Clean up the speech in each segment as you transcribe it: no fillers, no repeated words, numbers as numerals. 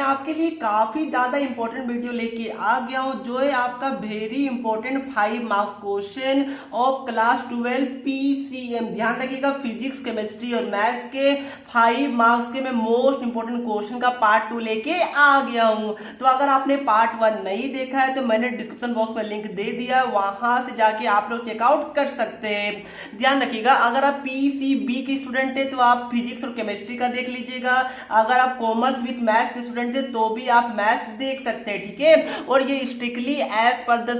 आपके लिए काफी ज्यादा इंपॉर्टेंट वीडियो लेके आ गया हूं, जो है आपका very important 5 marks question of class 12 PCM. ध्यान रखिएगा, फिजिक्स, केमिस्ट्री और मैथ्स के 5 मार्क्स के मैं मोस्ट इंपॉर्टेंट क्वेश्चन का पार्ट 2 लेके आ गया हूं। तो अगर आपने पार्ट 1 नहीं देखा है तो मैंने डिस्क्रिप्शन बॉक्स में लिंक दे दिया है, वहां से जाके आप लोग चेकआउट कर सकते हैं। ध्यान रखिएगा, अगर आप पीसीबी के स्टूडेंट है तो आप फिजिक्स और केमिस्ट्री का देख लीजिएगा। अगर आप कॉमर्स विद मैथ्स के स्टूडेंट है तो भी आप मैथ्स देख सकते हैं, ठीक है। और ये strictly as per the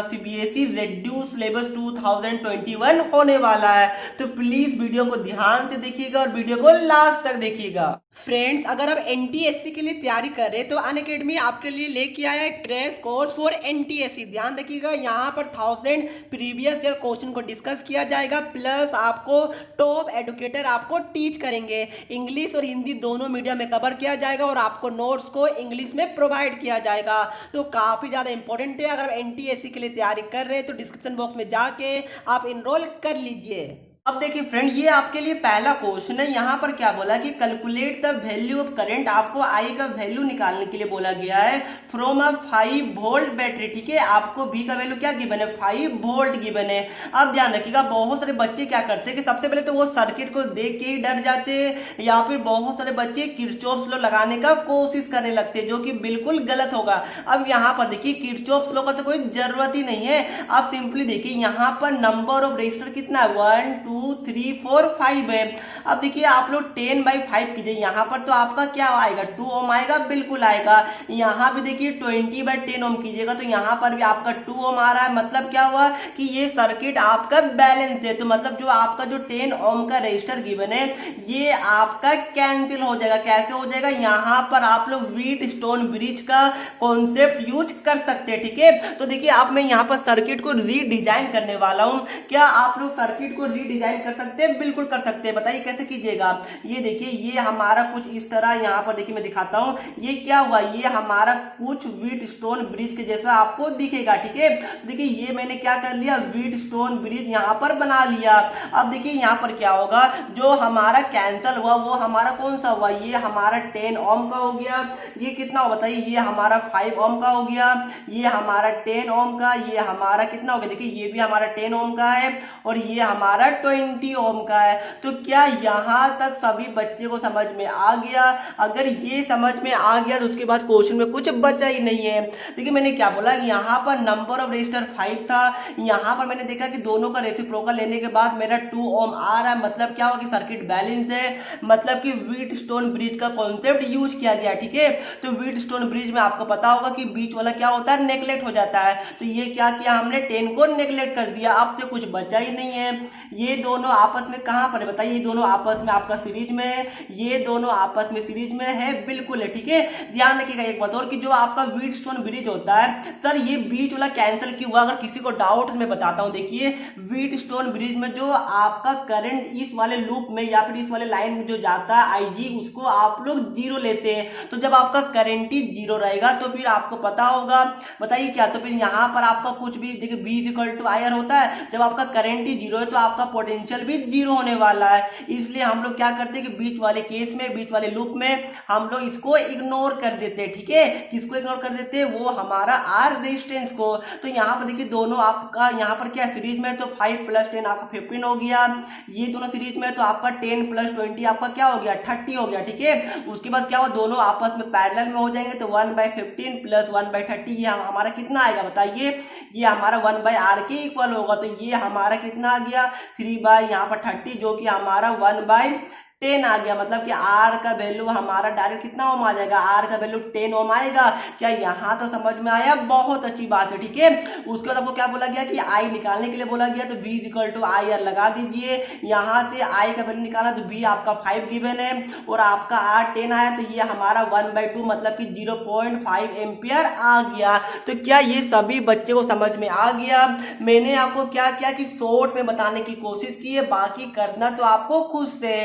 CBSE reduce syllabus 2021 होने वाला है। तो प्लीज वीडियो को ध्यान से देखिएगा और वीडियो को लास्ट तक देखिएगा। फ्रेंड्स, अगर आप एनटीएससी के लिए तैयारी कर रहे हैं तो अनअकैडमी आपके लिए लेके आया है क्रैश कोर्स फॉर एनटीएससी। ध्यान रखिएगा, यहाँ पर 1000 प्रीवियस ईयर क्वेश्चन को डिस्कस किया जाएगा, प्लस आपको टॉप एडुकेटर आपको टीच करेंगे। इंग्लिश और हिंदी दोनों मीडियम में कवर किया जाएगा और आपको नोट्स को इंग्लिश में प्रोवाइड किया जाएगा। तो काफी ज्यादा इंपॉर्टेंट है। अगर आप एनटीएससी के लिए तैयारी कर रहे हैं तो डिस्क्रिप्शन बॉक्स में जाके आप इनरोल कर लीजिए। अब देखिए फ्रेंड, ये आपके लिए पहला क्वेश्चन है। यहाँ पर क्या बोला कि calculate the value of current, आपको आई का वैल्यू निकालने के लिए बोला गया है फ्रॉम अ 5 वोल्ट बैटरी, ठीक है। आपको भी का वैल्यू क्या गिवन है, 5 वोल्ट गिवन है। अब ध्यान रखिएगा, बहुत सारे बच्चे क्या करते हैं कि सबसे पहले तो वो सर्किट को देख के ही डर जाते हैं, या फिर बहुत सारे बच्चे किरचॉफ्स लॉ लगाने का कोशिश करने लगते हैं, जो कि बिल्कुल गलत होगा। अब यहाँ पर देखिए, किरचॉफ्स लॉ का तो कोई जरूरत ही नहीं है। आप सिंपली देखिए, यहाँ पर नंबर ऑफ रेजिस्टर कितना है, 1 2 3 4 5 है। अब देखिए आप लोग 10/5 कीजिए, यहाँ पर तो आपका क्या आएगा, 2 ओम आएगा, बिल्कुल आएगा। यहाँ भी देखिए 20/10 ओम कीजिएगा तो यहाँ पर भी आपका 2 ओम आ रहा है। मतलब क्या हुआ कि ये सर्किट आपका बैलेंस है। तो मतलब जो आपका जो 10 ओम का रेजिस्टर गिवन है ये आपका कैंसिल हो जाएगा। कैसे हो जाएगा, यहाँ पर आप लोग व्हीट स्टोन ब्रिज का कॉन्सेप्ट यूज कर सकते हैं, ठीक है। तो देखिए आप मैं यहाँ पर सर्किट को रीडिजाइन करने वाला हूँ। क्या आप लोग सर्किट को रीडिजाइन कर सकते हैं? बिल्कुल कर सकते हैं। बताइए कैसे कीजिएगा। ये देखिए, ये हमारा कुछ इस तरह, यहाँ पर देखिए मैं दिखाता हूँ। ये क्या हुआ, ये हमारा कुछ व्हीट स्टोन ब्रिज के जैसा आपको दिखेगा, ठीक है। देखिए ये मैंने क्या कर लिया, व्हीट स्टोन ब्रिज यहाँ पर बना लिया। अब देखिए यहाँ पर क्या होगा, जो हमारा कैंसल हुआ वो हमारा कौन सा हुआ, ये हमारा 10 ओम का हो गया। ये कितना हो बताइए, ये हमारा 5 ओम का हो गया। ये हमारा 10 ओम का, ये हमारा कितना हो गया, देखिए ये भी हमारा 10 ओम का है और ये हमारा 20 ओम का है। तो क्या यहाँ तक सभी बच्चे को समझ में आ गया? अगर ये समझ में आ गया तो उसके बाद क्वेश्चन में कुछ बचा ही नहीं है। देखिए मैंने क्या बोला, यहाँ पर नंबर ऑफ रेजिस्टर 5 था। यहाँ पर मैंने देखा कि दोनों का रेसिप्रोकल लेने के बाद मेरा 2 ओम आ रहा है। मतलब क्या हुआ कि सर्किट बैलेंस है, मतलब कि व्हीट स्टोन ब्रिज का कॉन्सेप्ट यूज किया गया, ठीक है। तो व्हीट स्टोन ब्रिज में आपको पता होगा कि बीच वाला क्या होता है, नेगलेक्ट हो जाता है। तो ये क्या किया हमने, 10 को नेगलेक्ट कर दिया। अब तो कुछ बचा ही नहीं है। ये दोनों आपस में कहां पर है बताइए, ये दोनों आपस में आपका सीरीज में है। ये दोनों आपस में सीरीज में है, बिल्कुल है, ठीक है। ध्यान रखिएगा एक बात और कि जो आपका व्हीट स्टोन ब्रिज होता है, सर ये बीच वाला कैंसिल क्यों हुआ, अगर किसी को डाउट मैं बताता हूं। देखिए व्हीट स्टोन ब्रिज में जो आपका करंट इस वाले लूप में या फिर इस वाले लाइन में जो जाता है आईजी, उसको आप लोग 0 लेते हैं। तो जब आपका करंट ही 0 रहेगा तो फिर आपको पता होगा, बताइए क्या, तो फिर यहाँ पर आपका कुछ भी देखिए V = IR होता है। जब आपका करंट ही 0 है तो आपका पोटेंशियल भी 0 होने वाला है। इसलिए हम लोग क्या करते हैं कि बीच वाले केस में, बीच वाले लूप में हम लोग इसको इग्नोर कर देते हैं, ठीक है। किसको इग्नोर कर देते हैं, वो हमारा R रेजिस्टेंस को। तो यहाँ पर देखिए दोनों आपका यहाँ पर क्या सीरीज में, तो 5 + 10 आपका 15 हो गया। ये दोनों सीरीज में तो आपका 10 + 20 आपका क्या हो गया, 30 हो गया, ठीक है। उसके बाद क्या हुआ, दोनों आपस में पैरेलल में हो जाएंगे। तो 1/15 + 1/30 ये हमारा कितना आएगा बताइए, ये हमारा 1/R के इक्वल होगा। तो ये हमारा कितना आ गया, 3/30, जो कि हमारा 1/10 आ गया। मतलब कि R का वैल्यू हमारा डायरेक्ट कितना ओम आ जाएगा, R का वैल्यू 10 ओम आएगा। क्या यहाँ तो समझ में आया, बहुत अच्छी बात है, ठीक है। उसके बाद आपको क्या बोला गया कि I निकालने के लिए बोला गया, तो V = IR लगा दीजिए। यहाँ से I का वैल्यू निकाला तो V आपका 5 गिवन है और आपका R 10 आया, तो ये हमारा 1/2 मतलब कि 0.5 एम्पियर आ गया। तो क्या ये सभी बच्चे को समझ में आ गया? मैंने आपको क्या किया कि शॉर्ट में बताने की कोशिश की है, बाकी करना तो आपको खुद से।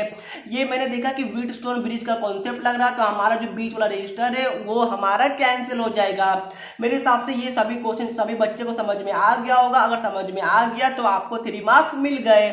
ये मैंने देखा कि व्हीट स्टोन ब्रिज का कॉन्सेप्ट लग रहा है, तो हमारा जो बीच वाला रजिस्टर है वो हमारा कैंसिल हो जाएगा। मेरे हिसाब से ये सभी क्वेश्चन सभी बच्चे को समझ में आ गया होगा। अगर समझ में आ गया तो आपको 3 मार्क्स मिल गए।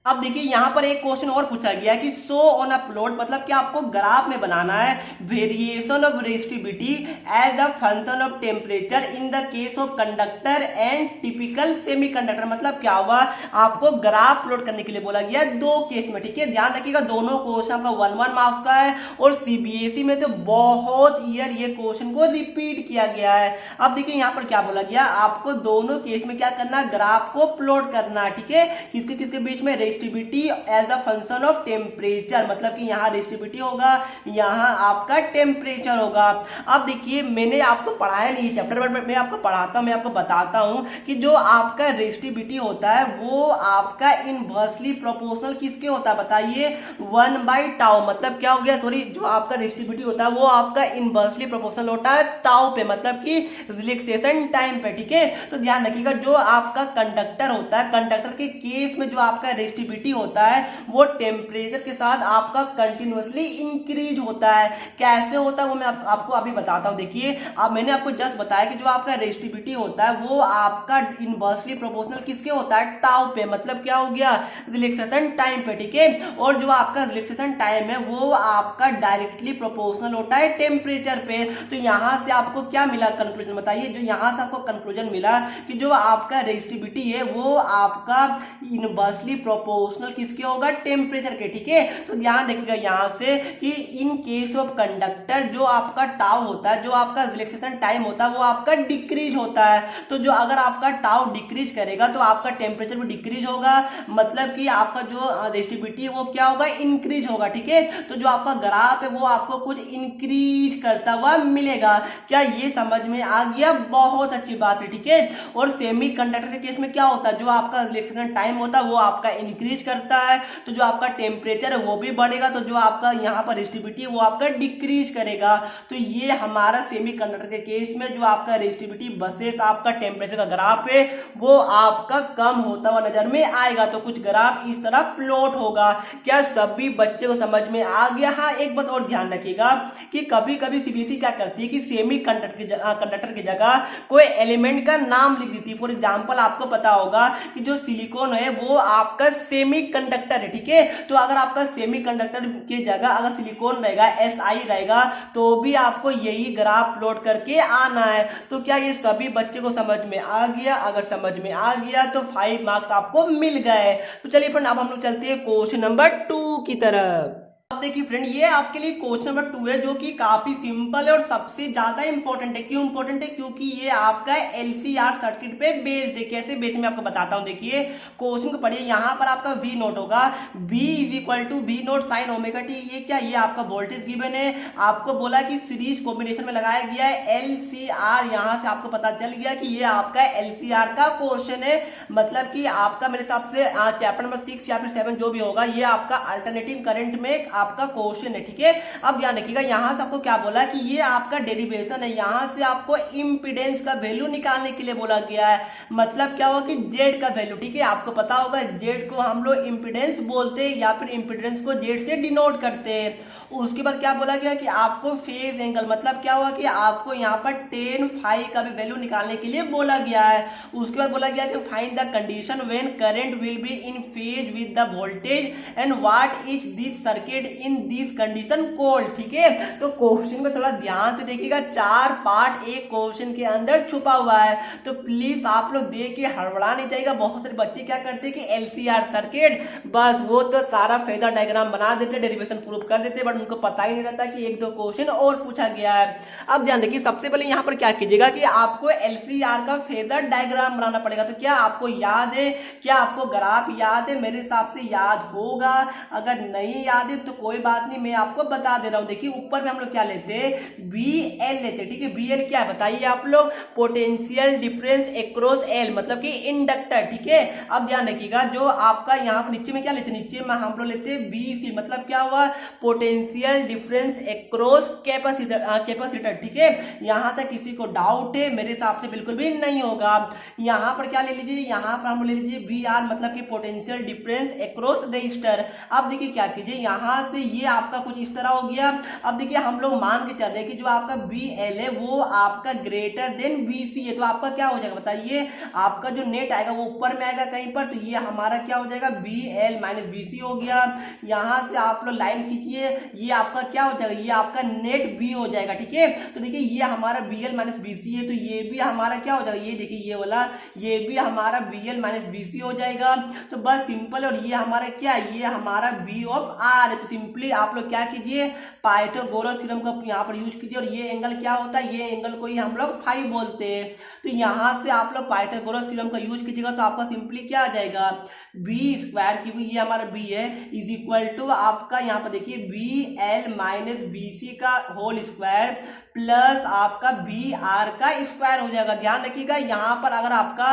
अब देखिए यहाँ पर एक क्वेश्चन और पूछा गया कि शो ऑन अ प्लॉट, मतलब कि आपको ग्राफ में बनाना है variation of resistivity as a function of temperature in the case of conductor and typical semiconductor. मतलब क्या हुआ, आपको ग्राफ प्लॉट करने के लिए बोला गया दो केस में, ठीक है। ध्यान रखिएगा दोनों क्वेश्चन आपका 1 मार्क्स का है और सीबीएसई में तो बहुत ईयर ये क्वेश्चन को रिपीट किया गया है। अब देखिए यहाँ पर क्या बोला गया, आपको दोनों केस में क्या करना है, ग्राफ को प्लॉट करना है, ठीक है। किसके किसके बीच में, resistivity as a function of temperature, मतलब कि यहाँ रेजिस्टिविटी होगा, यहाँ आपका टेम्परेचर होगा। अब देखिए मैंने आपको पढ़ाया नहीं चैप्टर, बट मैं आपको पढ़ाता हूँ, मैं आपको बताता हूँ कि जो आपका रेजिस्टिविटी होता है वो आपका इनवर्सली प्रोपोर्शनल किसके होता है, बताइए 1/टाउ। मतलब क्या हो गया, सॉरी, जो आपका रेजिस्टिविटी होता है वो आपका इनवर्सली प्रोपोर्शनल होता है टाउ पे, मतलब कि रिलैक्सेशन टाइम पे, ठीक है। तो ध्यान रखिएगा जो आपका कंडक्टर होता है, कंडक्टर के केस में जो आपका रेजिस्टिविटी होता है वो टेम्परेचर के साथ आपका कंटिन्यूअसली इंक्रीज होता है। कैसे होता है वो मैं आपको अभी बताता हूं। देखिए अब मैंने आपको जस्ट बताया कि जो आपका रेजिस्टिविटी होता है वो आपका इनवर्सली प्रोपोर्शनल किसके होता है, टाउ पे, मतलब क्या हो गया, रिलैक्सेशन टाइम पे, ठीक है। और जो आपका रिलैक्सेशन टाइम है वो आपका डायरेक्टली प्रोपोर्शनल होता है टेम्परेचर पे। तो यहां से आपको क्या मिला कंक्लूजन, बताइए। जो यहां से आपको कंक्लूजन मिला कि जो आपका रेजिस्टिविटी है वो आपका इनवर्सली प्रोपोर्शनल किसके होगा, टेम्परेचर के, ठीक है। तो ध्यान रखिएगा यहां से कि इन केस ऑफ कंडक्टर जो आपका टाउ होता है, जो आपका रिलैक्सेशन टाइम होता है वो आपका डिक्रीज होता है। तो जो अगर आपका टाउ डिक्रीज करेगा तो आपका टेम्परेचर भी डिक्रीज होगा, मतलब कि आपका जो रेजिस्टिविटी है वो क्या होगा, इंक्रीज होगा, ठीक है। तो जो आपका ग्राफ है वो आपको कुछ इंक्रीज करता हुआ मिलेगा। क्या ये समझ में आ गया, बहुत अच्छी बात है, ठीक है। और सेमी कंडक्टर के केस में क्या होता है, जो आपका रिलैक्सेशन टाइम होता है वो आपका इंक्रीज करता है, तो जो आपका टेम्परेचर है वो भी बढ़ेगा, तो जो आपका यहाँ पर रेजिस्टिविटी है वो आपका डिक्रीज करेगा। तो ये हमारा सेमी कंडक्टर के केस में जो आपका रेजिस्टिविटी वर्सेस आपका टेम्परेचर का ग्राफ है वो आपका कम होता हुआ नजर में आएगा। तो कुछ ग्राफ इस तरह प्लॉट होगा। क्या सभी बच्चे को समझ में आ गया? हाँ, एक बात और ध्यान रखिएगा कि कभी कभी सीबीएसई क्या करती है कि सेमी कंडक्टर की जगह कोई एलिमेंट का नाम लिख देती है। फॉर एग्जाम्पल आपको पता होगा कि जो सिलिकॉन है वो आपका सेमी कंडक्टर है, ठीक है। तो अगर आपका सेमी कंडक्टर की जगह अगर सिलिकॉन रहेगा, SI रहेगा, तो भी आपको यही ग्राफ प्लॉट करके आना है। तो क्या ये सभी बच्चे को समझ में आ गया? अगर समझ में आ गया तो 5 मार्क्स आपको मिल गए। तो चलिए फ्रेंड अब हम लोग चलते हैं क्वेश्चन नंबर 2 की तरफ। अब देखिए फ्रेंड ये आपके लिए क्वेश्चन नंबर 2 है जो कि काफी सिंपल है और सबसे ज्यादा इंपॉर्टेंट है। क्यों इंपॉर्टेंट है? क्योंकि ये आपका LCR सर्किट पे बेस्ड है। कैसे बेस्ड मैं आपको बताता हूं। देखिए क्वेश्चन को पढ़िए, यहाँ पर आपका V नोट होगा, V = V note sine omega T. ये क्या, ये आपका वोल्टेज गिवन है। आपको बोला कि सीरीज कॉम्बिनेशन में लगाया गया है LCR। यहां से आपको पता चल गया कि ये आपका LCR का क्वेश्चन है। मतलब कि आपका मेरे हिसाब से चैप्टर नंबर 6 या फिर 7 जो भी होगा, ये आपका अल्टरनेटिंग करंट में आपका क्वेश्चन है, ठीक है। अब ध्यान रखिएगा यहां से आपको क्या बोला कि ये आपका डेरिवेशन है, यहां से आपको इंपीडेंस का वैल्यू निकालने के लिए बोला गया है। मतलब क्या होगा कि जेड का वैल्यू, ठीक है। आपको पता होगा जेड को हम लोग इंपीडेंस बोलते हैं या फिर इंपीडेंस को जेड से डिनोट करते हैं। उसके बाद क्या बोला गया कि आपको फेज एंगल, मतलब क्या हुआ कि आपको यहाँ पर tan phi का भी वैल्यू निकालने के लिए बोला गया है। उसके बाद बोला गया कि find the condition when current will be in phase with the voltage and what is this circuit in this condition called, ठीक है। तो क्वेश्चन को थोड़ा ध्यान से देखिएगा, 4 पार्ट एक क्वेश्चन के अंदर छुपा हुआ है। तो प्लीज आप लोग देख के हड़बड़ा नहीं जाएगा। बहुत सारे बच्चे क्या करते हैं कि LCR सर्किट, बस वो तो सारा फेजर डायग्राम बना देते, डेरिवेशन प्रूव कर देते, बट उनको पता ही नहीं रहता कि 1-2 क्वेश्चन और पूछा गया है। अब ध्यान रखिए सबसे पहले यहाँ पर क्या कीजिएगा कि आपको LCR का फेजर डायग्राम बनाना पड़ेगा। तो क्या आपको याद है, क्या आपको ग्राफ याद है? मेरे हिसाब से याद होगा। अगर नहीं याद है तो कोई बात नहीं, मैं आपको बता दे रहा हूं। देखिए ऊपर में हम लोग क्या लेते हैं, VL लेते हैं, ठीक है। VL क्या है बताइए आप लोग? पोटेंशियल डिफरेंस अक्रॉस L, मतलब कि इंडक्टर, ठीक है। अब ध्यान रखिएगा जो आपका यहाँ पर नीचे में क्या लेते हैं, नीचे में हम लोग लेते हैं BC, मतलब क्या हुआ, पोटेंशियल डिफरेंस अक्रॉस कैपेसिटर, ठीक है। यहां तक किसी को डाउट है? मेरे हिसाब से बिल्कुल भी नहीं होगा। यहां पर क्या ले लीजिए, यहां पर हम ले लीजिए VR, मतलब कि पोटेंशियल डिफरेंस अक्रॉस रेजिस्टर। अब देखिए क्या कीजिए, यहां यहाँ से ये आपका कुछ इस तरह हो गया। अब देखिए हम लोग मान के चल रहे हैं कि जो आपका BL है वो आपका ग्रेटर देन BC है, तो आपका क्या हो जाएगा बताइए, आपका जो नेट आएगा वो ऊपर में आएगा कहीं पर, तो ये हमारा क्या हो जाएगा BL माइनस BC हो गया। यहाँ से आप लोग लाइन खींचिए, ये आपका क्या हो जाएगा, ये आपका नेट B हो जाएगा। ठीक है, तो देखिए ये हमारा BL माइनस BC है, तो ये भी हमारा क्या हो जाएगा, ये देखिए ये वाला ये भी हमारा BL माइनस BC हो जाएगा। तो बस सिंपल, और ये हमारा क्या है, ये हमारा B ऑफ R है। तो सिंपली आप लोग क्या कीजिए, पाइथागोरस थ्योरम का यहाँ पर यूज कीजिए, और ये एंगल क्या होता है, ये एंगल को ही हम लोग फाई बोलते हैं। तो यहाँ से आप लोग पाइथागोरस थ्योरम का यूज कीजिएगा तो आपका सिंपली क्या आ जाएगा, बी स्क्वायर, क्योंकि ये हमारा बी है, इज इक्वल टू आपका यहाँ पर देखिए BL माइनस BC का होल स्क्वायर प्लस आपका BR का स्क्वायर हो जाएगा। ध्यान रखिएगा यहाँ पर अगर आपका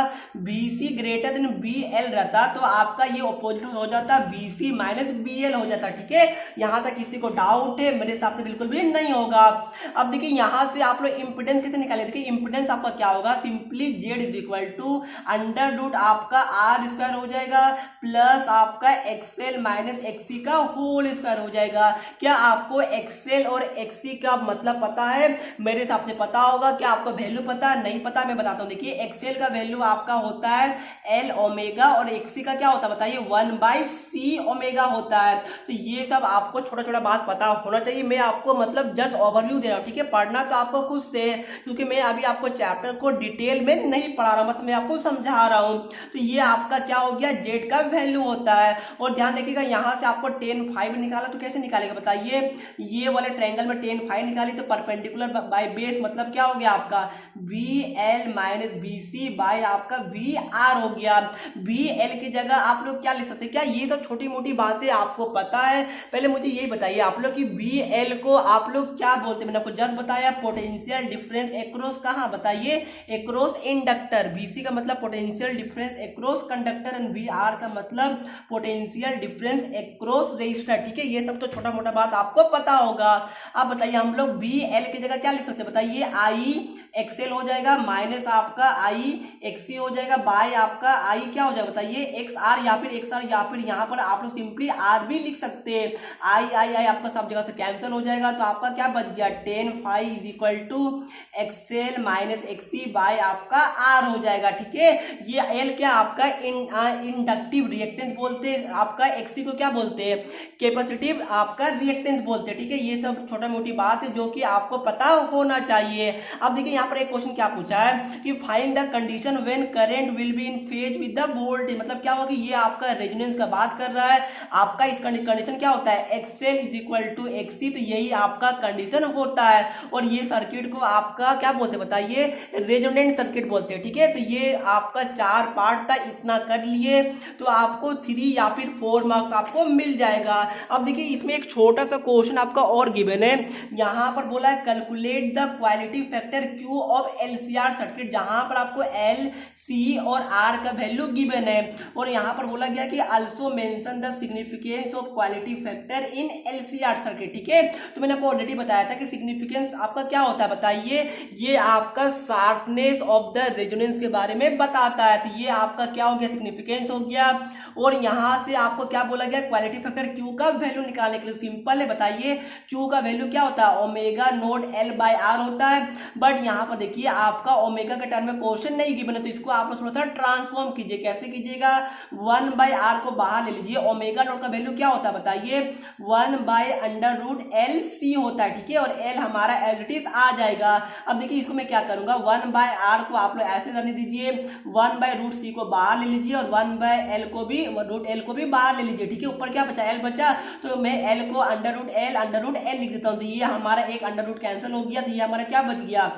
BC ग्रेटर देन BL रहता तो आपका ये ऑपोजिट हो जाता, BC माइनस BL हो जाता। ठीक है, यहाँ तक किसी को डाउट है? मेरे हिसाब से बिल्कुल भी नहीं होगा। अब देखिए यहाँ से आप लोग इंपिडेंस कैसे निकाले, देखिए इंपिडेंस आपका क्या होगा, simply Z is equal to under root आपका R स्क्वायर हो जाएगा प्लस आपका XL माइनस XC का होल स्क्वायर हो जाएगा। क्या आपको XL और XC का मतलब पता है? मेरे हिसाब से पता होगा। क्या आपको वैल्यू पता है? नहीं पता, मैं बताता हूँ। देखिए XL का वैल्यू आपका होता है L ओमेगा और XC का क्या होता है बताइए, 1/C ओमेगा होता है। तो ये सब आपको छोटा छोटा बात पता होना चाहिए। मैं आपको मतलब जस्ट ओवरव्यू दे रहा हूँ। ठीक है, पढ़ना तो आपको खुद से, क्योंकि मैं अभी आपको चैप्टर को डिटेल में नहीं पढ़ा रहा हूँ, बस मैं आपको समझा रहा हूँ। तो ये आपका क्या हो गया, Z का वैल्यू होता है। और ध्यान रखिएगा यहाँ से आपको tan phi निकाला, तो कैसे निकालेगा बताइए, ये वाले ट्रायंगल में tan phi निकाली तो परपेंडिकुलर बाय बेस मतलब क्या हो गया आपका BL माइनस BC बाय आपका VR हो गया। BL की जगह आप लोग क्या लिख सकते हैं? क्या ये सब छोटी मोटी बातें आपको पता है? पहले मुझे यही बताइए आप लोग कि BL को आप लोग क्या बोलते हैं? मैंने आपको जस्ट बताया, पोटेंशियल डिफरेंस एक्रॉस कहाँ बताइए, एक्रॉस इंडक्टर। BC का मतलब potential difference across conductor and VR का मतलब पोटेंशियल डिफरेंस एक्रॉस रेजिस्टर। ठीक है, ये सब तो छोटा मोटा बात आपको पता होगा। अब बताइए हम लोग BL की जगह क्या लिख सकते हैं बताइए, IXL हो जाएगा माइनस आपका IXC हो जाएगा बाय आपका I क्या हो जाएगा बताइए, XR या फिर XR या फिर यहाँ पर आप लोग सिंपली R भी लिख सकते हैं। I आपका सब जगह से कैंसिल हो जाएगा, तो आपका क्या बच गया, tan phi is equal to XL minus XC by आपका R हो जाएगा। ठीक है, ये L क्या आपका इंडक्टिव रिएक्टेंस बोलते हैं, आपका XC को क्या बोलते हैं, कैपेसिटिव आपका रिएक्टेंस बोलते हैं। ठीक है, ये सब छोटा मोटी बात है जो कि आपको पता होना चाहिए। अब देखिए यहाँ पर एक क्वेश्चन क्या पूछा है कि find the condition when current will be in phase with the voltage, मतलब क्या होगा कि ये आपका रेजोनेंस का बात कर रहा है। आपका इस कंडीशन क्या होता है, XL is equal to XC, तो यही आपका कंडीशन होता है। और ये सर्किट को आपका क्या बोलते हैं बताइए, रेजोनेंट सर्किट बोलते हैं। ठीक है, तो ये आपका 4 पार्ट था, इतना कर लिए तो आपको 3 या फिर 4 मार्क्स आपको मिल जाएगा। अब देखिए इसमें एक छोटा सा क्वेश्चन आपका और गिवन है, यहाँ पर बोला है calculate the quality factor Q of LCR circuit, जहां पर आपको L, C और R का वैल्यू गिवन है। और यहाँ पर बोला गया कि also mention the significance of quality factor in LCR circuit. ठीक है, तो मैंने आपको ऑलरेडी बताया था कि सिग्निफिकेंस आपका क्या होता है बताइए, ये आपका शार्पनेस ऑफ द रेजोनेंस के बारे में बताता है। तो ये आपका क्या हो गया, सिग्निफिकेंस हो गया। और यहाँ से आपको क्या बोला गया, क्वालिटी फैक्टर Q का वैल्यू निकालने के लिए सिंपल है, बताइए Q का वैल्यू क्या होता है, omega naught L by R होता है। बट यहाँ पर देखिए आपका ओमेगा के टर्म में क्वेश्चन नहीं गिवन है, तो इसको आप लोग थोड़ा सा ट्रांसफॉर्म कीजिए। कैसे कीजिएगा, 1/R को बाहर ले लीजिए, ओमेगा नोट का वैल्यू क्या होता है बताइए, 1/√LC होता है। ठीक है, और L हमारा एज इट इज आ जाएगा। अब देखिए इसको मैं क्या करूंगा, 1/R को आप लोग ऐसे रहने दीजिए, 1/√C को बाहर ले लीजिए और 1/L को भी √L को भी बाहर ले लीजिए। ठीक है, ऊपर क्या बचा, L बचा, तो मैं L को √L लिख देता हूँ। तो ये हमारा एक अंडर रूट कैंसिल हो गया, तो ये हमारा क्या बच गया,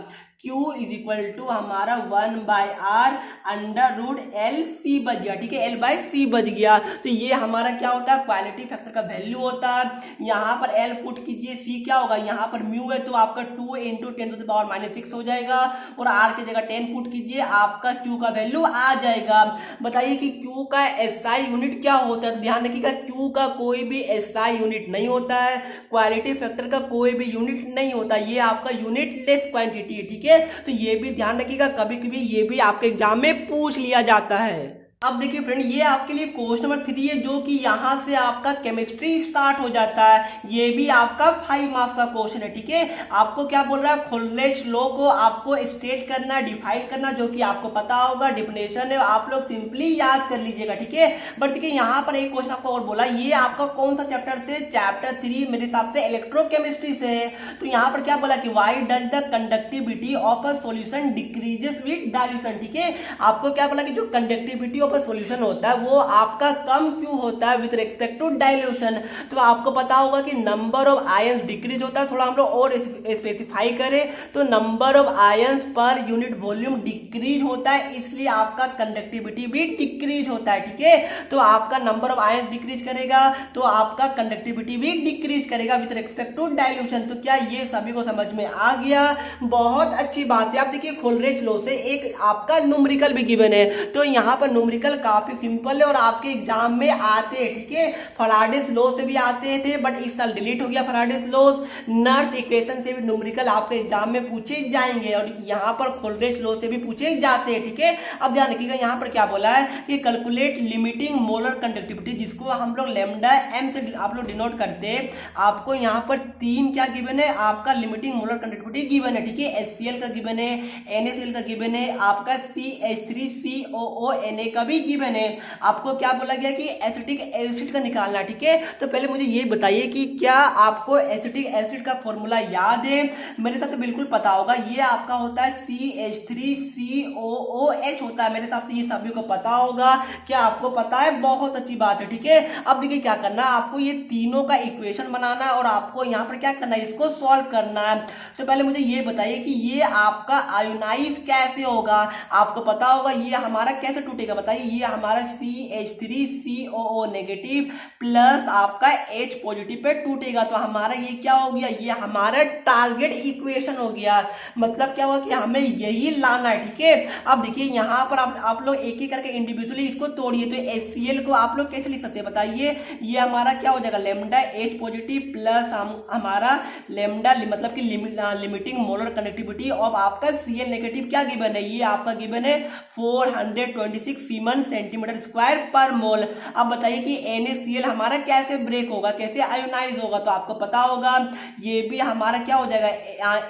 Q इज इक्वल टू हमारा 1/R √LC बच गया। ठीक है, L/C बच गया। तो ये हमारा क्या होता है, क्वालिटी फैक्टर का वैल्यू होता है। यहाँ पर L पुट कीजिए, C क्या होगा, यहाँ पर म्यू है तो आपका 2 × 10⁻⁻6 हो जाएगा। और R की जगह 10 पुट कीजिए, आपका Q का वैल्यू आ जाएगा। बताइए कि Q का SI यूनिट क्या होता है, तो ध्यान रखिएगा Q का कोई भी SI यूनिट नहीं होता है, क्वालिटी फैक्टर का कोई भी यूनिट नहीं होता, ये आपका यूनिट लेस क्वांटिटी है। ठीक है, तो ये भी ध्यान रखिएगा, कभी कभी ये भी आपके एग्जाम में पूछ लिया जाता है। अब देखिए फ्रेंड, ये आपके लिए क्वेश्चन नंबर 3 है, जो कि यहाँ से आपका केमिस्ट्री स्टार्ट हो जाता है। ये भी आपका 5 मार्क्स का क्वेश्चन है। ठीक है, आपको क्या बोल रहा है, खोलरेश लॉ को आपको स्टेट करना, डिफाइन करना, जो कि आपको पता होगा, डिफिनेशन है, आप लोग सिंपली याद कर लीजिएगा। ठीक है, बट देखिए यहाँ पर एक क्वेश्चन आपको और बोला, ये आपका कौन सा चैप्टर से, चैप्टर 3 मेरे हिसाब से इलेक्ट्रोकेमिस्ट्री से है। तो यहाँ पर क्या बोला कि why does the conductivity of a solution decreases with dilution. ठीक है, आपको क्या बोला कि जो कंडक्टिविटी ऑफ अ सॉल्यूशन होता है वो आपका कम क्यों होता है विद रिस्पेक्ट टू डाइल्यूशन। तो आपको पता होगा कि नंबर ऑफ आयंस डिक्रीज होता है। थोड़ा हम लोग और स्पेसिफाई करें तो number of ions per unit volume decrease होता है, इसलिए आपका कंडक्टिविटी भी डिक्रीज होता है। ठीक है, तो आपका नंबर ऑफ आयंस डिक्रीज करेगा तो आपका कंडक्टिविटी भी डिक्रीज करेगा विद रिस्पेक्ट टू डाइल्यूशन। तो क्या ये सभी को समझ में आ गया? बहुत अच्छी बात है। आप देखिए खोलरेज लॉ से एक आपका न्यूमेरिकल भी गिवन है, तो यहाँ पर न्यूमेरिकल काफी सिंपल है और आपके एग्जाम में आते हैं। ठीक है, फैराडेस लॉ से भी आते थे, बट इस साल डिलीट हो गया फैराडेस लॉ। नर्स इक्वेशन से भी न्यूमेरिकल आपके एग्जाम में पूछे जाएंगे और यहाँ पर खोलरेज लॉ से भी पूछे जाते हैं। ठीक है, अब ध्यान रखिएगा, यहाँ पर क्या बोला है कि कैलकुलेट लिमिटिंग मोलर कंडक्टिविटी, जिसको हम लोग लैम्डा एम से आप लोग डिनोट करते हैं। आपको यहाँ पर 3 क्या गिवन है, आपका लिमिटिंग मोलर कंडक्टिविटी गिवन है। ठीक है, HCl का गिवन है, NaCl का गिवन है, आपका CH3COO Na का भी गिवन है। आपको क्या बोला गया कि एसिटिक एसिड का निकालना। ठीक है, तो पहले मुझे ये बताइए कि क्या आपको एसिटिक एसिड का फॉर्मूला याद है? मेरे हिसाब से बिल्कुल पता होगा, ये आपका होता है CH3COOH होता है। मेरे हिसाब से ये सभी को पता होगा। क्या आपको पता है? बहुत अच्छी बात है। ठीक है, अब देखिए क्या करना है, आपको ये तीनों का इक्वेशन बनाना है और आपको यहाँ पर क्या करना है, इसको सॉल्व करना है। तो पहले मुझे ये बताइए कि ये आपका आयोनाइज कैसे होगा? आपको पता होगा ये हमारा कैसे टूटेगा, बताइए। ये हमारा CH3COO नेगेटिव प्लस आपका H पॉजिटिव पे टूटेगा, तो हमारा ये क्या हो गया, ये हमारा टारगेट इक्वेशन हो गया। मतलब क्या हुआ कि हमें यही लाना है। ठीक है, अब देखिए यहाँ पर आप लोग एक ही करके इंडिविजुअली इसको तोड़िए। तो HCl को आप लोग कैसे लिख सकते हैं बताइए? ये हमारा क्या हो जाएगा, लैम्डा H पॉजिटिव प्लस हमारा लैम्डा मतलब कि लिमिटिंग मोलर कंडक्टिविटी ऑफ आपका Cl नेगेटिव क्या गिवन है, ये आपका गिवन है 426 सीमेंस सेंटीमीटर स्क्वायर पर मोल। अब बताइए कि NaCl हमारा कैसे ब्रेक होगा, कैसे आयोनाइज होगा? तो आपको पता होगा ये भी हमारा क्या हो जाएगा,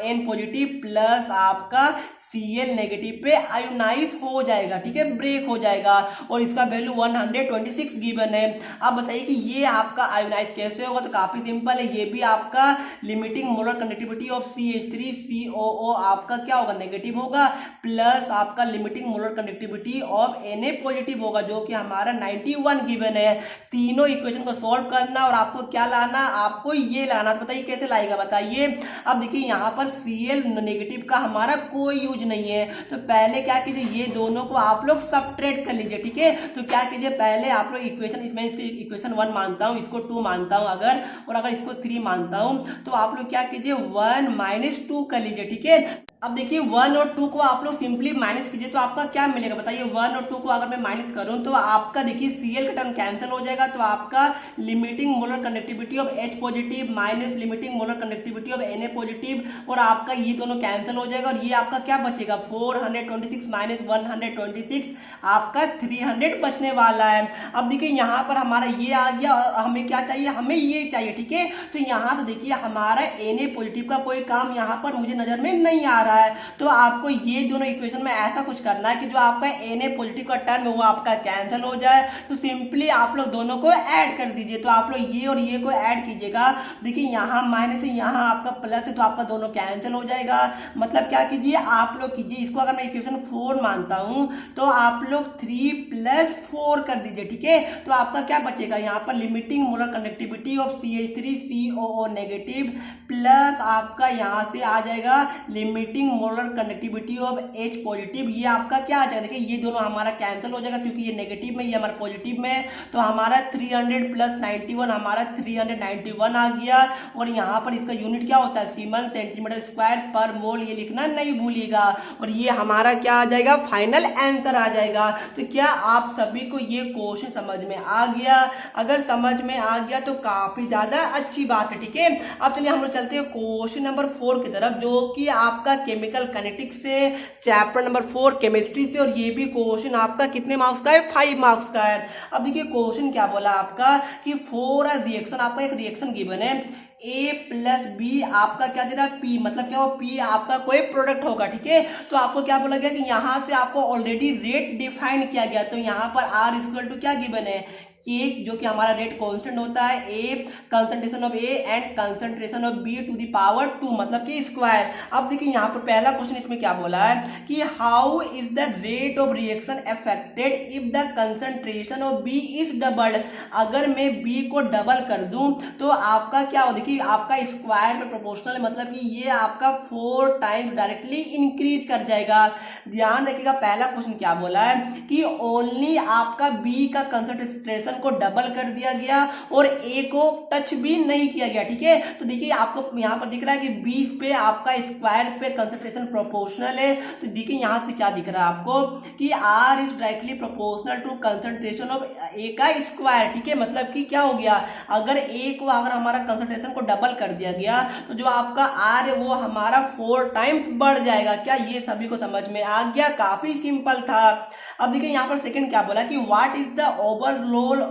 N पॉजिटिव प्लस आपका Cl नेगेटिव पे आयोनाइज हो जाएगा। ठीक है, ब्रेक हो जाएगा और इसका वैल्यू 126 गिवन है। अब बताइए कि ये आपका आयोनाइज कैसे होगा? तो काफी सिंपल है, ये भी आपका limiting molar conductivity of CH3COO आपका क्या होगा, नेगेटिव होगा, प्लस आपका limiting molar conductivity of Na positive होगा, जो कि हमारा 91 गिवन है। तीनों इक्वेशन को सॉल्व करना और आपको क्या लाना, आपको ये लाना। तो बताइए कैसे लाएगा, बताइए। अब देखिए यहाँ पर Cl नेगेटिव का हमारा कोई यूज नहीं है, तो पहले क्या कीजिए, ये दोनों को आप लोग सबट्रैक्ट कर लीजिए। ठीक है, तो क्या कीजिए, पहले आप लोग इक्वेशन, इसमें इसको इक्वेशन 1 मानता हूँ, इसको 2 मानता हूँ अगर, और अगर इसको 3 मानता हूँ, तो आप लोग क्या कीजिए 1 - 2 कर लीजिए। ठीक है, अब देखिए 1 और 2 को आप लोग सिंपली माइनस कीजिए, तो आपका क्या मिलेगा बताइए। 1 और 2 को अगर मैं माइनस करूं तो आपका देखिए Cl का टर्म कैंसिल हो जाएगा, तो आपका limiting molar conductivity of H positive minus limiting molar conductivity of Na positive, और आपका ये दोनों कैंसिल हो जाएगा और ये आपका क्या बचेगा, 426 माइनस 126 आपका 300 बचने वाला है। अब देखिए यहाँ पर हमारा ये आ गया और हमें क्या चाहिए, हमें ये चाहिए। ठीक है, तो यहाँ से देखिए हमारा Na पॉजिटिव का कोई काम यहाँ पर मुझे नजर में नहीं आ रहा है, तो आपको ये दोनों इक्वेशन में ऐसा कुछ करना है कि जो आपका Na पॉजिटिव का टर्म है वो आपका कैंसिल हो जाए। तो सिंपली आप लोग दोनों को ऐड कर दीजिए, तो आप लोग ये और ये को ऐड कीजिएगा। देखिए यहाँ माइनस है, यहाँ आपका प्लस है, तो आपका दोनों कैंसिल हो जाएगा। मतलब क्या कीजिए, आप लोग कीजिए, इसको अगर मैं इक्वेशन 4 मानता हूं तो आप लोग 3 + 4 कर दीजिए। ठीक है, तो आपका क्या बचेगा, यहाँ पर limiting molar conductivity of CH3COO negative plus आपका यहाँ से आ जाएगा limiting molar conductivity of H positive. ये आपका क्या आ जाएगा, देखिए ये दोनों हमारा कैंसिल हो जाएगा क्योंकि ये नेगेटिव में, ये हमारा पॉजिटिव में, तो हमारा 300 + 91 हमारा 391 आ गया। और यहाँ पर इसका यूनिट क्या होता है, सीमेंस सेंटीमीटर स्क्वायर पर मोल, ये लिखना नहीं भूलिएगा। और ये हमारा क्या आ जाएगा, फाइनल आंसर आ जाएगा। तो क्या आप सभी को ये क्वेश्चन समझ में आ गया? अगर समझ में आ गया तो काफी ज्यादा अच्छी बात है। ठीक है, अब चलिए हम लोग चलते हैं क्वेश्चन नंबर 4 की तरफ, जो कि आपका केमिकल काइनेटिक्स से, चैप्टर नंबर 4 केमिस्ट्री से, और ये भी क्वेश्चन आपका कितने मार्क्स का है, 5 मार्क्स का है। अब देखिए क्वेश्चन क्या बोला आपका कि फॉर अ रिएक्शन, आपका एक रिएक्शन गिवन है A प्लस बी, आपका क्या दे रहा है P, मतलब क्या हो P आपका कोई प्रोडक्ट होगा, ठीक है। तो आपको क्या बोला गया कि यहाँ से आपको ऑलरेडी रेट डिफाइन किया गया, तो यहाँ पर R इक्वल टू क्या गिवन है, के, जो कि हमारा रेट कांस्टेंट होता है, A concentration of A and concentration of B to the power 2, मतलब कि स्क्वायर। अब देखिए यहाँ पर पहला क्वेश्चन इसमें क्या बोला है कि how is the rate of reaction affected if the concentration of B is doubled. अगर मैं बी को डबल कर दूं तो आपका क्या हो, देखिए आपका स्क्वायर में प्रोपोर्शनल है, मतलब कि ये आपका 4 टाइम्स डायरेक्टली इंक्रीज कर जाएगा। ध्यान रखिएगा पहला क्वेश्चन क्या बोला है कि ओनली आपका बी का कंसंट्रेशन को डबल कर दिया गया और ए को टच भी नहीं किया गया, ठीक है। तो देखिए आपको यहां पर दिख रहा है कि 20 पे आपका स्क्वायर पे कंसंट्रेशन प्रोपोर्शनल है, तो देखिए यहां से क्या दिख रहा है आपको कि R is directly proportional to concentration of A का स्क्वायर, ठीक है। मतलब कि क्या हो गया, अगर ए को अगर हमारा कंसंट्रेशन को डबल कर दिया गया तो जो आपका आर है वो हमारा 4 टाइम्स बढ़ जाएगा। क्या ये सभी को समझ में आ गया, काफी सिंपल था। अब देखिए यहाँ पर सेकंड क्या बोला कि what is the overall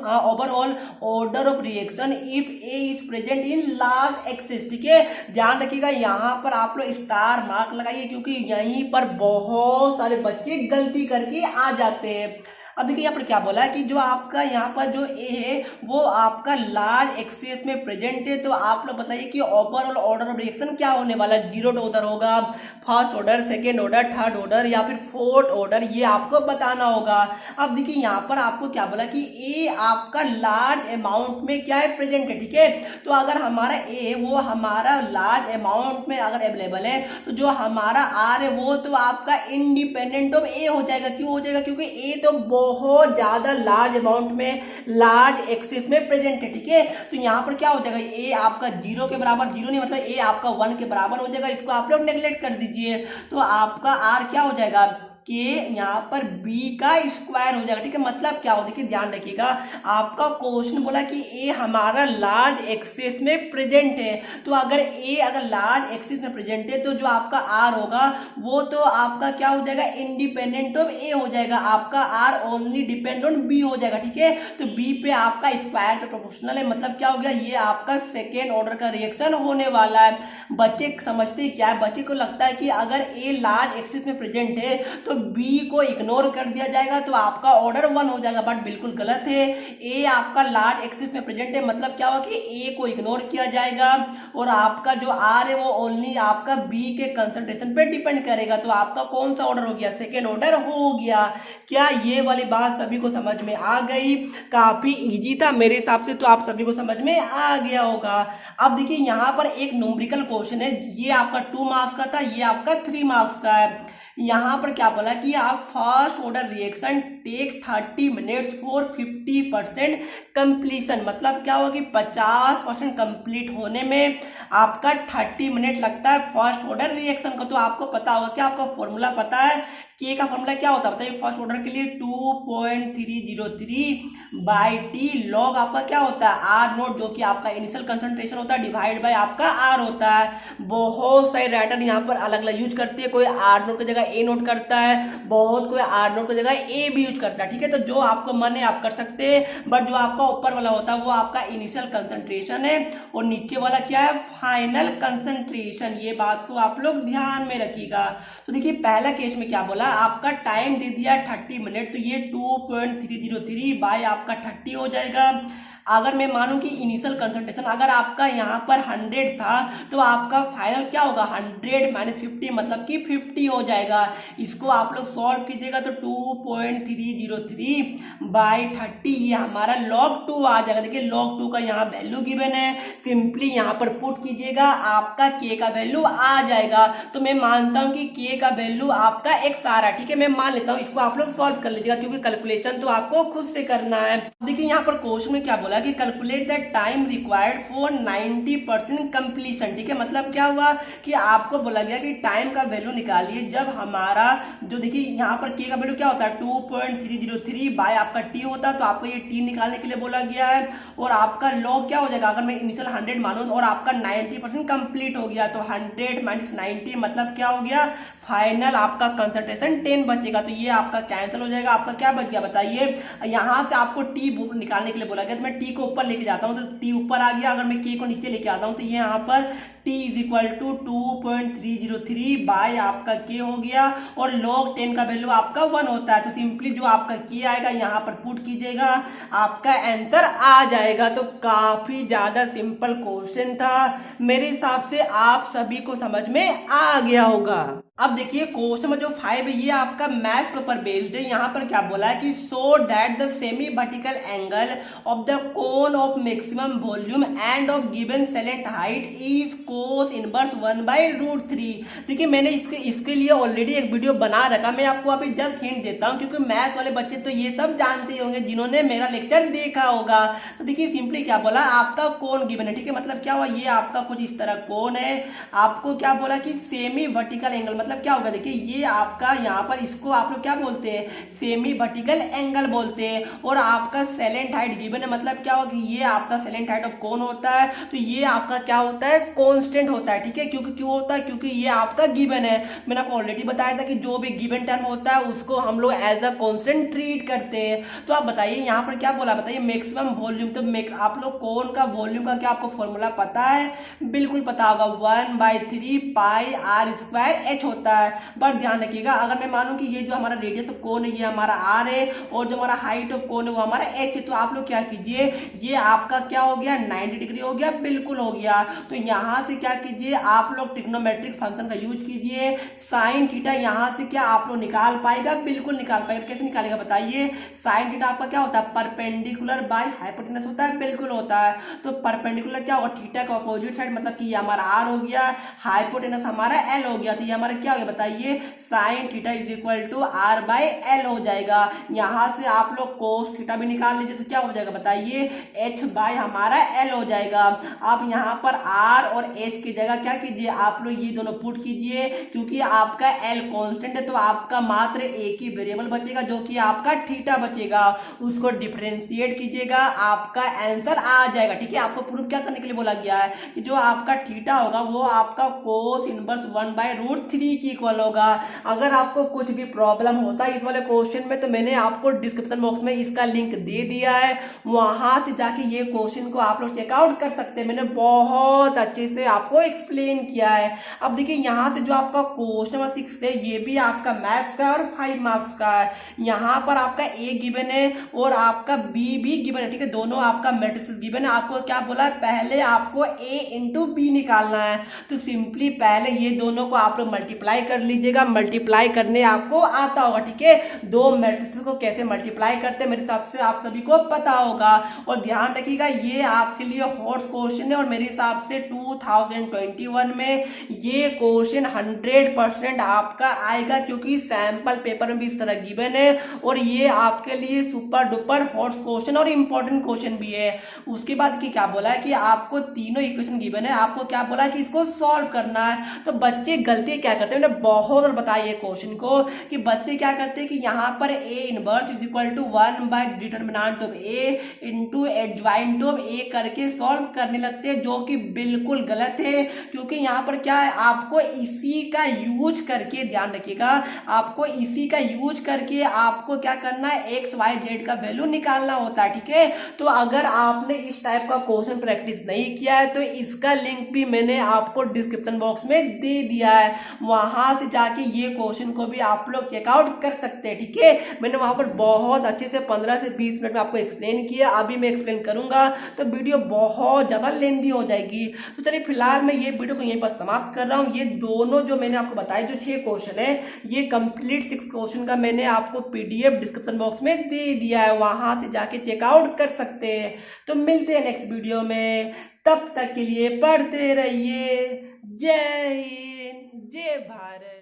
order of reaction if A is present in large access, ठीक है। ध्यान रखिएगा यहाँ पर आप लोग स्टार मार्क लगाइए क्योंकि यहीं पर बहुत सारे बच्चे गलती करके आ जाते हैं। अब देखिए यहाँ पर क्या बोला है कि जो आपका यहाँ पर जो ए है वो आपका लार्ज एक्सेस में प्रेजेंट है, तो आप लोग बताइए कि ओवरऑल ऑर्डर ऑफ रिएक्शन क्या होने वाला है। 0 ऑर्डर होगा, first order, second order, third order या फिर फोर्थ ऑर्डर, ये आपको बताना होगा। अब देखिए यहाँ पर आपको क्या बोला कि ए आपका लार्ज अमाउंट में क्या है, प्रेजेंट है, ठीक है। तो अगर हमारा ए है वो हमारा लार्ज अमाउंट में अगर अवेलेबल है तो जो हमारा आर है वो तो आपका इंडिपेंडेंट ऑफ ए हो जाएगा। क्यों हो जाएगा, क्योंकि ए तो बहुत ज्यादा लार्ज अमाउंट में लार्ज एक्सेस में प्रेजेंट है, ठीक है। तो यहाँ पर क्या हो जाएगा, ए आपका 0 के बराबर, 0 नहीं मतलब ए आपका 1 के बराबर हो जाएगा, इसको आप लोग नेग्लेक्ट कर दीजिए। तो आपका आर क्या हो जाएगा कि यहाँ पर b का स्क्वायर हो जाएगा, ठीक है। मतलब क्या हो, देखिए ध्यान रखिएगा आपका क्वेश्चन बोला कि a हमारा लार्ज एक्सेस में प्रेजेंट है, तो अगर a अगर लार्ज एक्सेस में प्रेजेंट है तो जो आपका r होगा वो तो आपका क्या हो जाएगा, इंडिपेंडेंट ऑफ a हो जाएगा, आपका r only depend on b हो जाएगा, ठीक है। तो b पे आपका स्क्वायर पे प्रोपोर्शनल है, मतलब क्या हो गया, ये आपका सेकेंड ऑर्डर का रिएक्शन होने वाला है। बच्चे समझते क्या है, बच्चे को लगता है कि अगर a लार्ज एक्सेस में प्रेजेंट है तो बी को इग्नोर कर दिया जाएगा तो आपका ऑर्डर 1 हो जाएगा, बट बिल्कुल गलत है। ए आपका लार्ज एक्सिस में प्रेजेंट है, मतलब क्या होगा कि ए को इग्नोर किया जाएगा और आपका जो आर है वो ओनली आपका बी के कंसंट्रेशन पे डिपेंड करेगा। तो आपका कौन सा ऑर्डर हो गया, सेकेंड ऑर्डर हो गया। क्या ये वाली बात सभी को समझ में आ गई? काफी इजी था मेरे हिसाब से, तो आप सभी को समझ में आ गया होगा। अब देखिए यहाँ पर एक न्यूमेरिकल क्वेश्चन है, ये आपका 2 मार्क्स का था, ये आपका 3 मार्क्स का है। यहाँ पर क्या बोला कि आप first order reaction take 30 minutes for 50% completion, मतलब क्या होगा कि 50% कंप्लीट होने में आपका 30 मिनट लगता है फर्स्ट ऑर्डर रिएक्शन को। तो आपको पता होगा कि आपका फॉर्मूला पता है, के का फॉर्मूला क्या होता है बताइए, फर्स्ट ऑर्डर के लिए 2.303 बाई टी लॉग आपका क्या होता है, आर नोट, जो कि आपका इनिशियल कंसंट्रेशन होता है, डिवाइड बाय आपका आर होता है। बहुत सारे राइटर यहाँ पर अलग अलग यूज करते हैं, कोई आर नोट की जगह ए नोट करता है, बहुत कोई आर नोट की जगह ए भी यूज करता है, ठीक है। तो जो आपको मन है आप कर सकते हैं, बट जो आपका ऊपर वाला होता है वो आपका इनिशियल कंसंट्रेशन है और नीचे वाला क्या है, फाइनल कंसंट्रेशन। ये बात को आप लोग ध्यान में रखिएगा। तो देखिए पहला केस में क्या बोला, आपका टाइम दे दिया 30 मिनट, तो ये 2.303 बाय आपका 30 हो जाएगा। अगर मैं मानूं कि इनिशियल कंसंट्रेशन अगर आपका यहाँ पर 100 था तो आपका फाइनल क्या होगा, 100 माइनस 50 मतलब कि 50 हो जाएगा। इसको आप लोग सॉल्व कीजिएगा तो 2.303 बाई 30 ये हमारा log 2 आ जाएगा। देखिए log 2 का यहाँ वैल्यू गिवन है, सिंपली यहाँ पर पुट कीजिएगा, आपका k का वैल्यू आ जाएगा। तो मैं मानता हूँ कि k का वैल्यू आपका x आ रहा है, ठीक है, मैं मान लेता हूँ। इसको आप लोग सॉल्व कर लीजिएगा क्योंकि कैलकुलेशन तो आपको खुद से करना है। देखिए यहाँ पर क्वेश्चन में क्या बोला बोला कि calculate the time required for 90% completion. ठीक है, मतलब क्या हुआ कि आपको बोला गया कि टाइम का वैल्यू निकालिए जब हमारा जो देखिए यहाँ पर के का वैल्यू क्या होता है 2.303 बाय आपका टी होता है, तो आपको ये टी निकालने के लिए बोला गया है। और आपका लॉग क्या हो जाएगा, अगर मैं इनिशियल 100 मानूं और आपका 90% कंप्लीट हो गया तो 100 माइनस 90 मतलब क्या हो गया, फाइनल आपका कंसंट्रेशन 10 बचेगा, तो ये आपका कैंसिल हो जाएगा। आपका क्या बच गया बताइए, यहां से आपको टी निकालने के लिए बोला गया, तो मैं टी को ऊपर लेके जाता हूं तो टी ऊपर आ गया। अगर मैं के को नीचे लेके आता हूं तो ये यहाँ पर t is equal to 2.303 by आपका के हो गया, और log 10 का वैल्यू आपका 1 होता है, तो सिंपली जो आपका के आएगा यहाँ पर पुट कीजिएगा, आपका आंसर आ जाएगा। तो काफी ज्यादा सिंपल क्वेश्चन था, मेरे हिसाब से आप सभी को समझ में आ गया होगा। अब देखिए क्वेश्चन नंबर जो 5 है ये आपका मैथ्स के ऊपर बेस्ड है। यहाँ पर क्या बोला है कि so that the semi vertical angle of the cone of maximum volume end of given salient height is cos inverse 1/√3। देखिए मैंने इसके लिए ऑलरेडी एक वीडियो बना रखा, मैं आपको अभी जस्ट हिंट देता हूँ क्योंकि मैथ्स वाले बच्चे तो ये सब जानते होंगे जिन्होंने मेरा लेक्चर देखा होगा। तो देखिए सिंपली क्या बोला, आपका कोन गिवन है। ठीक है, मतलब क्या हुआ, ये आपका कुछ इस तरह कोन है, आपको क्या बोला कि सेमी वर्टिकल एंगल मतलब क्या होगा, देखिए ये आपका यहाँ पर इसको आप लोग क्या बोलते हैं, सेमी वर्टिकल एंगल बोलते हैं। और आपका सेलेंट हाइट गिवन है, मतलब क्या होगा कि ये आपका सेलेंट हाइट ऑफ कोन होता है, तो ये आपका क्या होता है, कांस्टेंट होता है। ठीक है, क्योंकि क्यों होता है, क्योंकि ये आपका गिवन है। मैंने आपको ऑलरेडी बताया था कि जो भी गिवन टर्म होता है उसको हम लोग एज अ कांस्टेंट ट्रीट करते हैं। तो आप बताइए यहाँ पर क्या बोला, बताइए मैक्सिमम वॉल्यूम, तो आप लोग कोन का वॉल्यूम का क्या आपको फॉर्मूला पता है, बिल्कुल पता होगा, 1/3 पाई आर स्क्वायर एच होता है। बट ध्यान रखिएगा, अगर मैं मानूं कि ये जो हमारा रेडियस ऑफ कोन है ये हमारा आर है और जो हमारा हाइट ऑफ कोन है वो हमारा एच है, तो आप लोग क्या कीजिए, ये आपका क्या हो गया 90 डिग्री हो गया, बिल्कुल हो गया। तो यहां से क्या कीजिए, आप लोग ट्रिग्नोमेट्रिक फंक्शन का यूज कीजिए, साइन थीटा यहां से क्या आप लोग निकाल पाएगा, बिल्कुल निकाल पाएगा। कैसे निकालेगा बताइए, साइन थीटा आपका क्या होता है, परपेंडिकुलर बाय हाइपोटेनस होता है, बिल्कुल होता है। तो परपेंडिकुलर क्या होगा, थीटा का अपोजिट साइड, मतलब कि ये हमारा आर हो गया, हाइपोटेनस हमारा एल हो गया, तो ये हमारा क्या हो गया बताइए, sine theta is equal to R by L हो जाएगा। यहां से आप लोग कोस थीटा भी निकाल लीजिए, तो क्या हो जाएगा बताइए, एच बाय हमारा एल हो जाएगा। आप यहां पर आर और एच की जगह क्या कीजिए, आप लोग ये दोनों पुट कीजिए, क्योंकि आपका एल कांस्टेंट है तो आपका मात्र एक ही वेरिएबल बचेगा जो कि आपका थीटा बचेगा, उसको डिफरेंशिएट कीजिएगा, आपका आंसर आ जाएगा। ठीक है, आपको प्रूफ क्या करने के लिए बोला गया है कि जो आपका थीटा होगा वो आपका कोस इनवर्स 1/√3 की इक्वल होगा। अगर आपको कुछ भी प्रॉब्लम होता है इस वाले क्वेश्चन में तो मैंने आपको डिस्क्रिप्शन बॉक्स में इसका लिंक दे दिया है, वहां से जाके ये क्वेश्चन को आप लोग चेकआउट कर सकते हैं, मैंने बहुत अच्छे से आपको एक्सप्लेन किया है। अब देखिए यहां से जो आपका क्वेश्चन नंबर 6 है ये भी आपका मैथ्स का और 5 मार्क्स का है। यहां पर आपका ए गिवन है और आपका बी भी गिवन है। ठीक है, दोनों आपका मैट्रिक्स गिवन है। आपको क्या बोला है, पहले आपको ए इंटू बी निकालना है, तो सिंपली पहले ये दोनों को आप लोग मल्टीप्लाई कर लीजिएगा, मल्टीप्लाई करने आपको आता होगा। ठीक है, दो मैट्रिक्स को कैसे मल्टीप्लाई करते हैं मेरे हिसाब से आप सभी को पता होगा। और ध्यान रखिएगा ये आपके लिए हॉट क्वेश्चन है और मेरे हिसाब से 2021 में ये क्वेश्चन 100% आपका आएगा, क्योंकि सैंपल पेपर में भी इस तरह गिवन है और ये आपके लिए सुपर डुपर हॉट क्वेश्चन और इंपॉर्टेंट क्वेश्चन भी है। उसके बाद की क्या बोला है कि आपको तीनों इक्वेशन गिवन है, आपको क्या बोला है कि इसको सॉल्व करना है। तो बच्चे गलती क्या करते हैं, मैंने बहुत बार बताया ये क्वेश्चन को कि बच्चे क्या करते हैं कि यहाँ पर A inverse is equal to one by determinant of A into adjoint of A करके सॉल्व करने लगते हैं, जो कि बिल्कुल गलत है। क्योंकि यहाँ पर क्या है, आपको इसी का यूज करके, ध्यान रखिएगा, आपको इसी का यूज करके आपको क्या करना है, एक्स वाई जेड का वैल्यू निकालना होता है। ठीक है, तो अगर आपने इस टाइप का क्वेश्चन प्रैक्टिस नहीं किया है तो इसका लिंक भी मैंने आपको डिस्क्रिप्शन बॉक्स में दे दिया है, वहां से जाके ये क्वेश्चन को भी आप लोग चेकआउट कर सकते हैं। ठीक है, मैंने वहां पर बहुत अच्छे से 15 से 20 मिनट में आपको एक्सप्लेन किया, अभी मैं एक्सप्लेन करूंगा तो वीडियो बहुत ज्यादा लेंथी हो जाएगी। तो चलिए फिलहाल मैं ये वीडियो को यहीं पर समाप्त कर रहा हूँ। ये दोनों जो मैंने आपको बताया जो 6 क्वेश्चन है, ये कंप्लीट 6 क्वेश्चन का मैंने आपको पीडीएफ डिस्क्रिप्शन बॉक्स में दे दिया है, वहां से जाके चेकआउट कर सकते हैं। तो मिलते हैं नेक्स्ट वीडियो में, तब तक के लिए पढ़ते रहिए। जय हिंद, जय भारत।